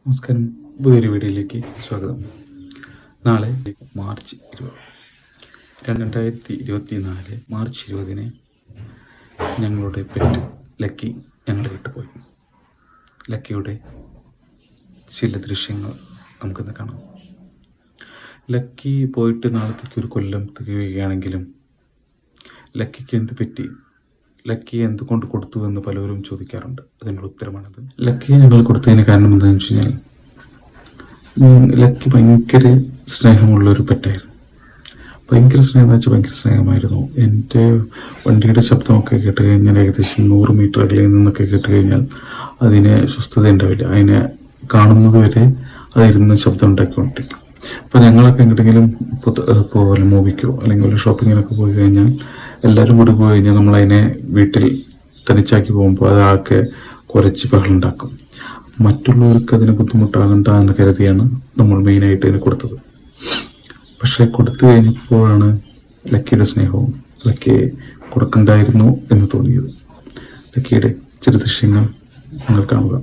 നമസ്കാരം, പുതിയൊരു വീഡിയോയിലേക്ക് സ്വാഗതം. നാളെ മാർച്ച് 2024 മാർച്ച് 20 ഞങ്ങളുടെ പെറ്റ് ലക്കി ഞങ്ങളെ വിട്ടുപോയി. ലക്കിയുടെ ചില ദൃശ്യങ്ങൾ നമുക്കിന്ന് കാണാം. ലക്കി പോയിട്ട് നാളത്തേക്ക് ഒരു കൊല്ലം തികയുകയാണെങ്കിലും ലക്കിക്ക് എന്ത് പറ്റി, ലക്കി എന്തുകൊണ്ട് കൊടുത്തു എന്ന് പലരും ചോദിക്കാറുണ്ട്. അതിനുള്ള ഉത്തരമാണത്. ലക്കിയെ ഞങ്ങൾ കൊടുത്തതിന് കാരണം എന്താണെന്ന് വെച്ച് കഴിഞ്ഞാൽ, ലക്കി ഭയങ്കര സ്നേഹമുള്ളൊരു പെറ്റായിരുന്നു. ഭയങ്കര സ്നേഹം എന്ന് വെച്ചാൽ ഭയങ്കര സ്നേഹമായിരുന്നു. എൻ്റെ വണ്ടിയുടെ ശബ്ദമൊക്കെ കേട്ട് കഴിഞ്ഞാൽ, ഏകദേശം 100 മീറ്റർ അകലിൽ നിന്നൊക്കെ കേട്ട് കഴിഞ്ഞാൽ അതിന് സ്വസ്ഥത ഉണ്ടാവില്ല. അതിനെ കാണുന്നത് വരെ അതിരുന്ന് ശബ്ദം ഉണ്ടാക്കിക്കൊണ്ടിരിക്കും. അപ്പോൾ ഞങ്ങളൊക്കെ എങ്ങോട്ടെങ്കിലും ഇപ്പോൾ മൂവിക്കോ അല്ലെങ്കിൽ ഒരു ഷോപ്പിങ്ങിനൊക്കെ പോയി കഴിഞ്ഞാൽ, എല്ലാവരും കൂടി പോയി കഴിഞ്ഞാൽ നമ്മളതിനെ വീട്ടിൽ തനിച്ചാക്കി പോകുമ്പോൾ അതാകെ കുറച്ച് ബഹളുണ്ടാക്കും. മറ്റുള്ളവർക്ക് അതിന് ബുദ്ധിമുട്ടാകണ്ട എന്ന് കരുതിയാണ് നമ്മൾ മെയിനായിട്ട് അതിന് കൊടുത്തത്. പക്ഷേ കൊടുത്തു കഴിഞ്ഞപ്പോഴാണ് ലക്കിയുടെ സ്നേഹവും ലക്കിയെ കൊടുക്കണ്ടായിരുന്നു എന്ന് തോന്നിയത്. ലക്കിയുടെ ചില ദൃശ്യങ്ങൾ നിങ്ങൾ കാണുക.